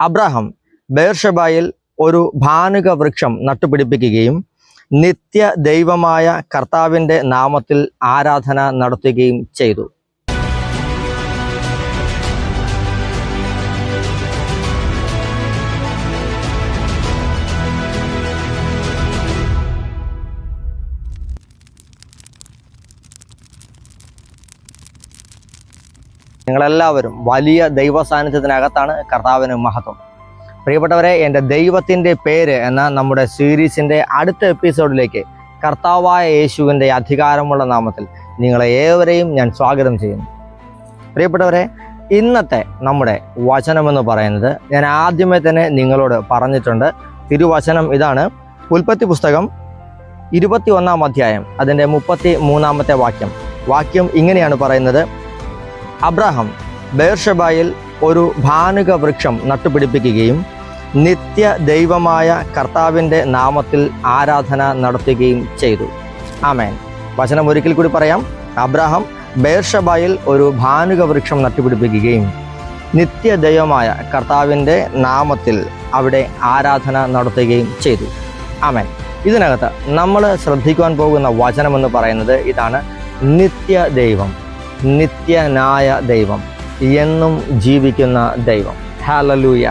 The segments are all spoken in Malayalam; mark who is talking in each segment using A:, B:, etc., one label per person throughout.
A: അബ്രഹാം ബേർഷബായിൽ ഒരു ഭാനുക വൃക്ഷം നട്ടുപിടിപ്പിക്കുകയും നിത്യ ദൈവമായ കർത്താവിൻ്റെ നാമത്തിൽ ആരാധന നടത്തുകയും ചെയ്തു. നിങ്ങളെല്ലാവരും വലിയ ദൈവ സാന്നിധ്യത്തിനകത്താണ്. കർത്താവിന് മഹത്വം. പ്രിയപ്പെട്ടവരെ, എൻ്റെ ദൈവത്തിൻ്റെ പേര് എന്ന നമ്മുടെ സീരീസിൻ്റെ അടുത്ത എപ്പിസോഡിലേക്ക് കർത്താവായ യേശുവിൻ്റെ അധികാരമുള്ള നാമത്തിൽ നിങ്ങളെ ഏവരെയും ഞാൻ സ്വാഗതം ചെയ്യുന്നു. പ്രിയപ്പെട്ടവരെ, ഇന്നത്തെ നമ്മുടെ വചനമെന്ന് പറയുന്നത് ഞാൻ ആദ്യമേ തന്നെ നിങ്ങളോട് പറഞ്ഞിട്ടുണ്ട്. തിരുവചനം ഇതാണ്. ഉൽപ്പത്തി പുസ്തകം 21-ാം അധ്യായം അതിൻ്റെ 33-ാമത്തെ വാക്യം ഇങ്ങനെയാണ് പറയുന്നത്: അബ്രഹാം ബേർഷബായിൽ ഒരു ഭാനുക വൃക്ഷം നട്ടുപിടിപ്പിക്കുകയും നിത്യ ദൈവമായ കർത്താവിൻ്റെ നാമത്തിൽ ആരാധന നടത്തുകയും ചെയ്തു. ആമേൻ. വചനം ഒരിക്കൽ കൂടി പറയാം. അബ്രഹാം ബേർഷബായിൽ ഒരു ഭാനുക വൃക്ഷം നട്ടുപിടിപ്പിക്കുകയും നിത്യ ദൈവമായ കർത്താവിൻ്റെ നാമത്തിൽ അവിടെ ആരാധന നടത്തുകയും ചെയ്തു. ആമേൻ. ഇതിനകത്ത് നമ്മൾ ശ്രദ്ധിക്കുവാൻ പോകുന്ന വചനമെന്ന് പറയുന്നത് ഇതാണ്: നിത്യ ദൈവം, നിത്യനായ ദൈവം, എന്നും ജീവിക്കുന്ന ദൈവം. ഹല്ലേലൂയ.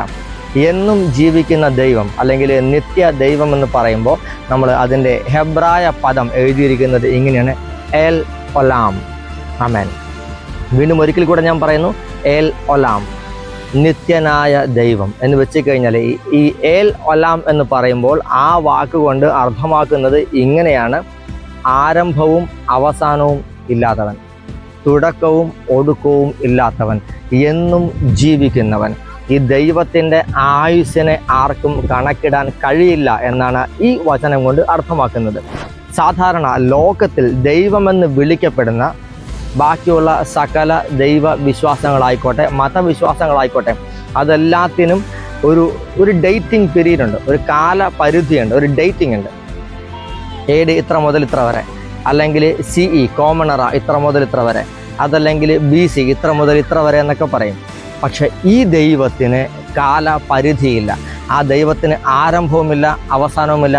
A: എന്നും ജീവിക്കുന്ന ദൈവം അല്ലെങ്കിൽ നിത്യ ദൈവം എന്ന് പറയുമ്പോൾ നമ്മൾ അതിൻ്റെ ഹെബ്രായ പദം എഴുതിയിരിക്കുന്നത് ഇങ്ങനെയാണ്: എൽ ഒലാം. ആമേൻ. വീണ്ടും ഒരിക്കൽ കൂടെ ഞാൻ പറയുന്നു: എൽ ഒലാം, നിത്യനായ ദൈവം എന്ന് വെച്ച് കഴിഞ്ഞാൽ ഈ എൽ ഒലാം എന്ന് പറയുമ്പോൾ ആ വാക്കുകൊണ്ട് അർത്ഥമാക്കുന്നത് ഇങ്ങനെയാണ്: ആരംഭവും അവസാനവും ഇല്ലാത്തവൻ, തുടക്കവും ഒടുക്കവും ഇല്ലാത്തവൻ, എന്നും ജീവിക്കുന്നവൻ. ഈ ദൈവത്തിൻ്റെ ആയുസ്സിനെ ആർക്കും കണക്കിടാൻ കഴിയില്ല എന്നാണ് ഈ വചനം കൊണ്ട് അർത്ഥമാക്കുന്നത്. സാധാരണ ലോകത്തിൽ ദൈവമെന്ന് വിളിക്കപ്പെടുന്ന ബാക്കിയുള്ള സകല ദൈവ വിശ്വാസങ്ങളായിക്കോട്ടെ, മതവിശ്വാസങ്ങളായിക്കോട്ടെ, അതെല്ലാത്തിനും ഒരു ഡേറ്റിംഗ് പീരീഡ് ഉണ്ട്, ഒരു കാലപരിധിയുണ്ട്, ഒരു ഡേറ്റിംഗ് ഉണ്ട്. AD ഇത്ര മുതൽ ഇത്ര വരെ, അല്ലെങ്കിൽ CE കോമണറ ഇത്ര മുതൽ ഇത്ര വരെ, അതല്ലെങ്കിൽ BC ഇത്ര മുതൽ ഇത്ര വരെ എന്നൊക്കെ പറയും. പക്ഷെ ഈ ദൈവത്തിന് കാലപരിധിയില്ല. ആ ദൈവത്തിന് ആരംഭവുമില്ല, അവസാനവുമില്ല.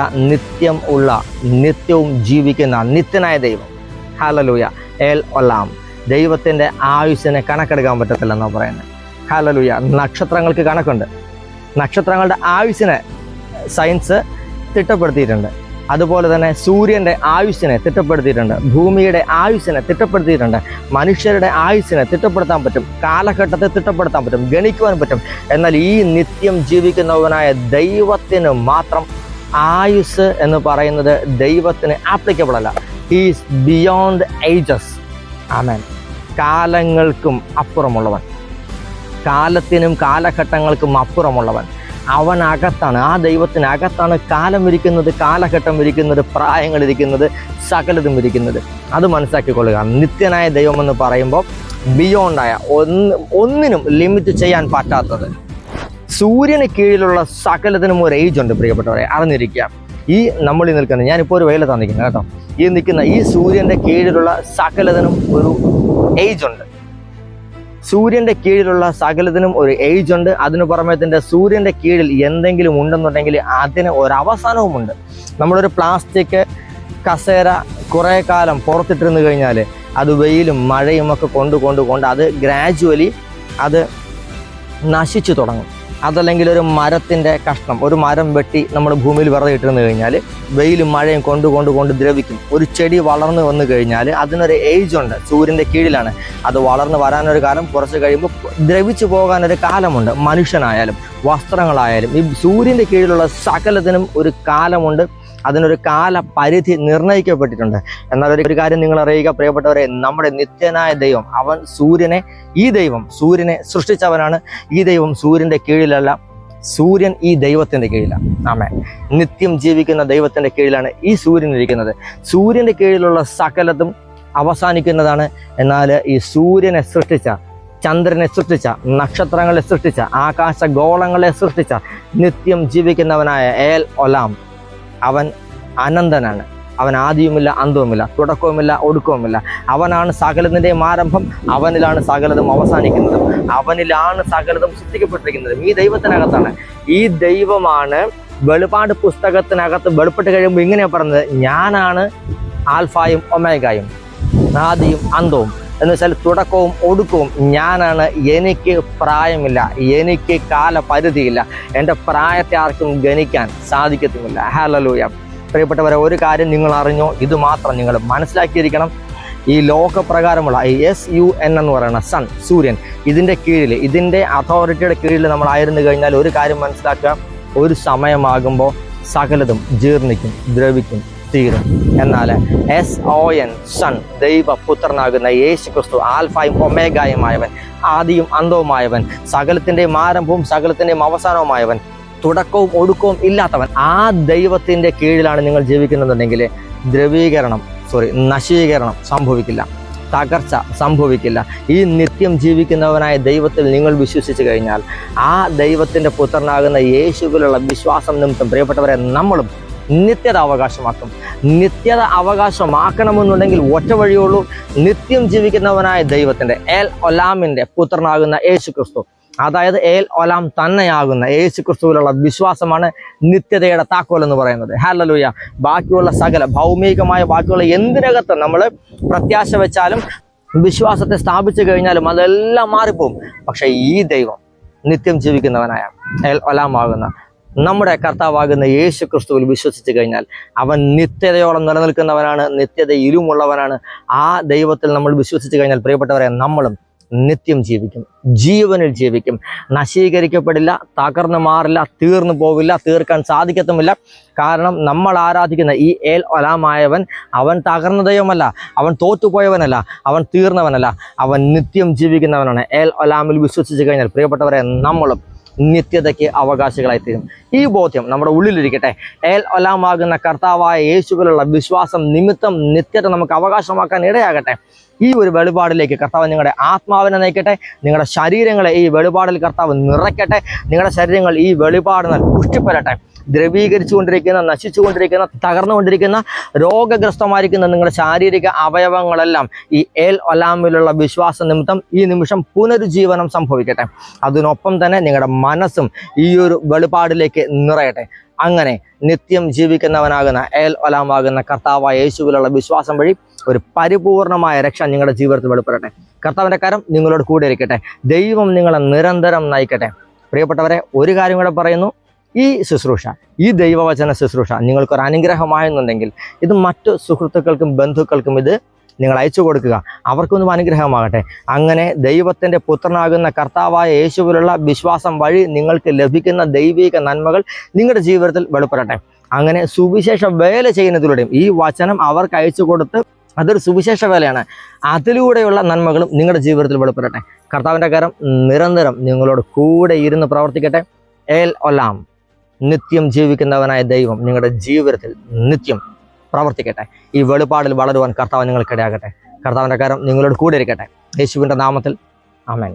A: നിത്യവും ജീവിക്കുന്ന നിത്യനായ ദൈവം. ഹല്ലേലൂയ. എൽ ഒലാം. ദൈവത്തിൻ്റെ ആയുസ്സിനെ കണക്കെടുക്കാൻ പറ്റത്തില്ലെന്നാണ് പറയുന്നത്. ഹല്ലേലൂയ. നക്ഷത്രങ്ങൾക്ക് കണക്കുണ്ട്. നക്ഷത്രങ്ങളുടെ ആയുസ്സിനെ സയൻസ് തിട്ടപ്പെടുത്തിയിട്ടുണ്ട്. അതുപോലെ തന്നെ സൂര്യൻ്റെ ആയുസ്സിനെ തിട്ടപ്പെടുത്തിയിട്ടുണ്ട്, ഭൂമിയുടെ ആയുസ്സിനെ തിട്ടപ്പെടുത്തിയിട്ടുണ്ട്. മനുഷ്യരുടെ ആയുസ്സിനെ തിട്ടപ്പെടുത്താൻ പറ്റും, കാലഘട്ടത്തെ തിട്ടപ്പെടുത്താൻ പറ്റും, ഗണിക്കുവാൻ പറ്റും. എന്നാൽ ഈ നിത്യം ജീവിക്കുന്നവനായ ദൈവത്തിന് മാത്രം ആയുസ് എന്ന് പറയുന്നത് ദൈവത്തിന് ആപ്ലിക്കബിൾ അല്ല. He's beyond ages. ആമേൻ. കാലങ്ങൾക്കും അപ്പുറമുള്ളവൻ, കാലത്തിനും കാലഘട്ടങ്ങൾക്കും അപ്പുറമുള്ളവൻ. അവനകത്താണ്, ആ ദൈവത്തിനകത്താണ് കാലം ഇരിക്കുന്നത്, കാലഘട്ടം ഇരിക്കുന്നത്, പ്രായങ്ങൾ ഇരിക്കുന്നത്, സകലതും ഇരിക്കുന്നത്. അത് മനസ്സിലാക്കിക്കൊള്ളുക. നിത്യനായ ദൈവം എന്ന് പറയുമ്പോൾ ബിയോണ്ടായ ഒന്നിനും ലിമിറ്റ് ചെയ്യാൻ പറ്റാത്തത്. സൂര്യന് കീഴിലുള്ള സകലത്തിനും ഒരു ഏജ് ഉണ്ട്. പ്രിയപ്പെട്ടവരെ, അറിഞ്ഞിരിക്കുക. ഈ നമ്മളിൽ നിൽക്കുന്നത്, ഞാനിപ്പോൾ ഒരു വെയിലത്താണ് നിൽക്കുന്നത് കേട്ടോ, ഈ നിൽക്കുന്ന ഈ സൂര്യൻ്റെ കീഴിലുള്ള സകലത്തിനും ഒരു ഏജ് ഉണ്ട്. സൂര്യൻ്റെ കീഴിലുള്ള സകലത്തിനും ഒരു ഏജ് ഉണ്ട്. അതിനു പുറമെ തന്നെ സൂര്യൻ്റെ കീഴിൽ എന്തെങ്കിലും ഉണ്ടെന്നുണ്ടെങ്കിൽ അതിന് ഒരവസാനവുമുണ്ട്. നമ്മളൊരു പ്ലാസ്റ്റിക് കസേര കുറേ കാലം പുറത്തിട്ടിരുന്നു കഴിഞ്ഞാൽ അത് വെയിലും മഴയും ഒക്കെ കൊണ്ട് അത് ഗ്രാജുവലി അത് നശിച്ചു തുടങ്ങും. അതല്ലെങ്കിൽ ഒരു മരത്തിൻ്റെ കഷ്ണം, ഒരു മരം വെട്ടി നമ്മൾ ഭൂമിയിൽ വെറുതെ ഇട്ടിരുന്നു കഴിഞ്ഞാൽ വെയിലും മഴയും കൊണ്ട് ദ്രവിക്കും. ഒരു ചെടി വളർന്നു വന്നു കഴിഞ്ഞാൽ അതിനൊരു ഏജ് ഉണ്ട്. സൂര്യൻ്റെ കീഴിലാണ്. അത് വളർന്നു വരാനൊരു കാലം, കുറച്ച് കഴിയുമ്പോൾ ദ്രവിച്ചു പോകാനൊരു കാലമുണ്ട്. മനുഷ്യനായാലും വസ്ത്രങ്ങളായാലും ഈ സൂര്യൻ്റെ കീഴിലുള്ള സകലത്തിനും ഒരു കാലമുണ്ട്. അതിനൊരു കാലപരിധി നിർണ്ണയിക്കപ്പെട്ടിട്ടുണ്ട്. എന്നാൽ ഒരു കാര്യം നിങ്ങൾ അറിയുക പ്രിയപ്പെട്ടവരെ, നമ്മുടെ നിത്യനായ ദൈവം, അവൻ സൂര്യനെ സൃഷ്ടിച്ചവനാണ്. ഈ ദൈവം സൂര്യൻ്റെ കീഴിലല്ല, സൂര്യൻ ഈ ദൈവത്തിൻ്റെ കീഴിലാണ്. ആമേൻ. നിത്യം ജീവിക്കുന്ന ദൈവത്തിൻ്റെ കീഴിലാണ് ഈ സൂര്യൻ ഇരിക്കുന്നത്. സൂര്യൻ്റെ കീഴിലുള്ള സകലതും അവസാനിക്കുന്നതാണ്. എന്നാൽ ഈ സൂര്യനെ സൃഷ്ടിച്ച, ചന്ദ്രനെ സൃഷ്ടിച്ച, നക്ഷത്രങ്ങളെ സൃഷ്ടിച്ച, ആകാശഗോളങ്ങളെ സൃഷ്ടിച്ച നിത്യം ജീവിക്കുന്നവനായ എൽ ഒലാം, അവൻ അനന്തനാണ്. അവൻ ആദിയുമില്ല അന്തവുമില്ല, തുടക്കവുമില്ല ഒടുക്കവുമില്ല. അവനാണ് സകലതിൻ്റെയും ആരംഭം, അവനിലാണ് സകലതും അവസാനിക്കുന്നത്, അവനിലാണ് സകലതും സൃഷ്ടിക്കപ്പെട്ടിരിക്കുന്നതും. ഈ ദൈവത്തിനകത്താണ്. ഈ ദൈവമാണ് വെളിപാട് പുസ്തകത്തിനകത്ത് വെളിപ്പെട്ട് കഴിയുമ്പോൾ ഇങ്ങനെയാണ് പറഞ്ഞത്, ഞാനാണ് ആൽഫായും ഒമേഗായും, ആദിയും അന്തവും. എന്ന് വെച്ചാൽ തുടക്കവും ഒടുക്കവും ഞാനാണ്. എനിക്ക് പ്രായമില്ല, എനിക്ക് കാലപരിധിയില്ല, എൻ്റെ പ്രായത്തെ ആർക്കും ഗണിക്കാൻ സാധിക്കത്തുമില്ല. ഹല്ലേലൂയ. പ്രിയപ്പെട്ടവരെ, ഒരു കാര്യം നിങ്ങൾ അറിഞ്ഞോ, ഇത് മാത്രം നിങ്ങൾ മനസ്സിലാക്കിയിരിക്കണം. ഈ ലോകപ്രകാരമുള്ള SUN എന്ന് പറയുന്ന സൺ, സൂര്യൻ, ഇതിൻ്റെ കീഴിൽ, ഇതിൻ്റെ അതോറിറ്റിയുടെ കീഴിൽ നമ്മളായിരുന്നു കഴിഞ്ഞാൽ ഒരു കാര്യം മനസ്സിലാക്കുക, ഒരു സമയമാകുമ്പോൾ സകലതും ജീർണിക്കും, ദ്രവിക്കും, തീരും. എന്നാൽ SON സൺ, ദൈവപുത്രനാകുന്ന യേശു ക്രിസ്തു, ആൽഫായും ഒമേഗായുമായവൻ, ആദിയും അന്തവുമായവൻ, സകലത്തിൻ്റെയും ആരംഭവും സകലത്തിൻ്റെയും അവസാനവുമായവൻ, തുടക്കവും ഒടുക്കവും ഇല്ലാത്തവൻ, ആ ദൈവത്തിൻ്റെ കീഴിലാണ് നിങ്ങൾ ജീവിക്കുന്നുണ്ടെങ്കിൽ നശീകരണം സംഭവിക്കില്ല, തകർച്ച സംഭവിക്കില്ല. ഈ നിത്യം ജീവിക്കുന്നവനായ ദൈവത്തിൽ നിങ്ങൾ വിശ്വസിച്ച് കഴിഞ്ഞാൽ, ആ ദൈവത്തിൻ്റെ പുത്രനാകുന്ന യേശുവിലുള്ള വിശ്വാസം നിമിത്തം പ്രിയപ്പെട്ടവരെ നമ്മളും നിത്യത അവകാശമാക്കും. നിത്യത അവകാശമാക്കണമെന്നുണ്ടെങ്കിൽ ഒറ്റ വഴിയുള്ളൂ, നിത്യം ജീവിക്കുന്നവനായ ദൈവത്തിൻ്റെ എൽ ഒലാമിൻ്റെ പുത്രനാകുന്ന യേശു ക്രിസ്തു, അതായത് എൽ ഒലാം തന്നെയാകുന്ന യേശു ക്രിസ്തുവിലുള്ള വിശ്വാസമാണ് നിത്യതയുടെ താക്കോൽ എന്ന് പറയുന്നത്. ഹല്ലേലൂയ. ബാക്കിയുള്ള സകല ഭൗമികമായ ബാക്കിയുള്ള എന്തിനകത്ത് നമ്മൾ പ്രത്യാശ വെച്ചാലും വിശ്വാസത്തെ സ്ഥാപിച്ചു കഴിഞ്ഞാലും അതെല്ലാം മാറിപ്പോവും. പക്ഷെ ഈ ദൈവം നിത്യം ജീവിക്കുന്നവനായ എൽ ഒലാമാകുന്ന നമ്മുടെ കർത്താവാകുന്ന യേശു ക്രിസ്തുവിൽ വിശ്വസിച്ച് കഴിഞ്ഞാൽ അവൻ നിത്യതയോളം നിലനിൽക്കുന്നവനാണ്, നിത്യതയിലുമുള്ളവനാണ്. ആ ദൈവത്തിൽ നമ്മൾ വിശ്വസിച്ച് കഴിഞ്ഞാൽ പ്രിയപ്പെട്ടവരെ നമ്മളും നിത്യം ജീവിക്കും, ജീവനിൽ ജീവിക്കും, നശീകരിക്കപ്പെടില്ല, തകർന്നു മാറില്ല, തീർന്നു പോവില്ല, തീർക്കാൻ സാധിക്കത്തുമില്ല. കാരണം നമ്മൾ ആരാധിക്കുന്ന ഈ എൽ ഒലാമായവൻ അവൻ തകർന്ന ദൈവമല്ല, അവൻ തോറ്റുപോയവനല്ല, അവൻ തീർന്നവനല്ല, അവൻ നിത്യം ജീവിക്കുന്നവനാണ്. എൽ ഒലാമിൽ വിശ്വസിച്ച് കഴിഞ്ഞാൽ പ്രിയപ്പെട്ടവരെ നമ്മളും നിത്യതയ്ക്ക് അവകാശികളായിത്തീരും. ഈ ബോധ്യം നമ്മുടെ ഉള്ളിലിരിക്കട്ടെ. എൽ ഒലാമാകുന്ന കർത്താവായ യേശുവിലുള്ള വിശ്വാസം നിമിത്തം നിത്യത നമുക്ക് അവകാശമാക്കാൻ ഇടയാകട്ടെ. ഈ ഒരു വെളിപാടിലേക്ക് കർത്താവ് നിങ്ങളുടെ ആത്മാവിനെ നയിക്കട്ടെ. നിങ്ങളുടെ ശരീരങ്ങളെ ഈ വെളിപാടിൽ കർത്താവ് നിറയ്ക്കട്ടെ. നിങ്ങളുടെ ശരീരങ്ങൾ ഈ വെളിപാടിനാൽ പുഷ്ടിപ്പെടട്ടെ. ദ്രവീകരിച്ചുകൊണ്ടിരിക്കുന്ന, നശിച്ചുകൊണ്ടിരിക്കുന്ന, തകർന്നുകൊണ്ടിരിക്കുന്ന, രോഗഗ്രസ്തമായിരിക്കുന്ന നിങ്ങളുടെ ശാരീരിക അവയവങ്ങളെല്ലാം ഈ എൽ ഒലാമിലുള്ള വിശ്വാസ നിമിത്തം ഈ നിമിഷം പുനരുജ്ജീവനം സംഭവിക്കട്ടെ. അതിനൊപ്പം തന്നെ നിങ്ങളുടെ മനസ്സും ഈ ഒരു വെളിപാടിലേക്ക് നിറയട്ടെ. അങ്ങനെ നിത്യം ജീവിക്കുന്നവനാകുന്ന എൽ ഒലാമാകുന്ന കർത്താവായ യേശുവിലുള്ള വിശ്വാസം വഴി ഒരു പരിപൂർണമായ രക്ഷ നിങ്ങളുടെ ജീവിതത്തിൽ വെളിപ്പെടട്ടെ. കർത്താവിൻ്റെ കരം നിങ്ങളോട് കൂടെ ഇരിക്കട്ടെ. ദൈവം നിങ്ങളെ നിരന്തരം നയിക്കട്ടെ. പ്രിയപ്പെട്ടവരെ, ഒരു കാര്യം കൂടെ പറയുന്നു. ഈ ശുശ്രൂഷ, ഈ ദൈവവചന ശുശ്രൂഷ നിങ്ങൾക്കൊരു അനുഗ്രഹമായെന്നുണ്ടെങ്കിൽ ഇത് മറ്റു സുഹൃത്തുക്കൾക്കും ബന്ധുക്കൾക്കും ഇത് നിങ്ങൾ അയച്ചു കൊടുക്കുക. അവർക്കൊന്നും അനുഗ്രഹമാകട്ടെ. അങ്ങനെ ദൈവത്തിൻ്റെ പുത്രനാകുന്ന കർത്താവായ യേശുവിലുള്ള വിശ്വാസം വഴി നിങ്ങൾക്ക് ലഭിക്കുന്ന ദൈവിക നന്മകൾ നിങ്ങളുടെ ജീവിതത്തിൽ വെളിപ്പെടട്ടെ. അങ്ങനെ സുവിശേഷ വേല ചെയ്യുന്നതിലൂടെയും ഈ വചനം അവർക്ക് അയച്ചു കൊടുത്ത് അതൊരു സുവിശേഷ വേലയാണ്. അതിലൂടെയുള്ള നന്മകളും നിങ്ങളുടെ ജീവിതത്തിൽ വെളിപ്പെടട്ടെ. കർത്താവിൻ്റെ കരം നിരന്തരം നിങ്ങളോട് കൂടെ ഇരുന്ന് പ്രവർത്തിക്കട്ടെ. എൽ ഒലാം, നിത്യം ജീവിക്കുന്നവനായ ദൈവം നിങ്ങളുടെ ജീവിതത്തിൽ നിത്യം പ്രവർത്തിക്കട്ടെ. ഈ വെളിപാടിൽ വളരുവാൻ കർത്താവ് നിങ്ങൾക്കിടയാകട്ടെ. കർത്താവിൻ്റെ കരം നിങ്ങളോട് കൂടെ ഇരിക്കട്ടെ. യേശുവിൻ്റെ നാമത്തിൽ ആമേൻ.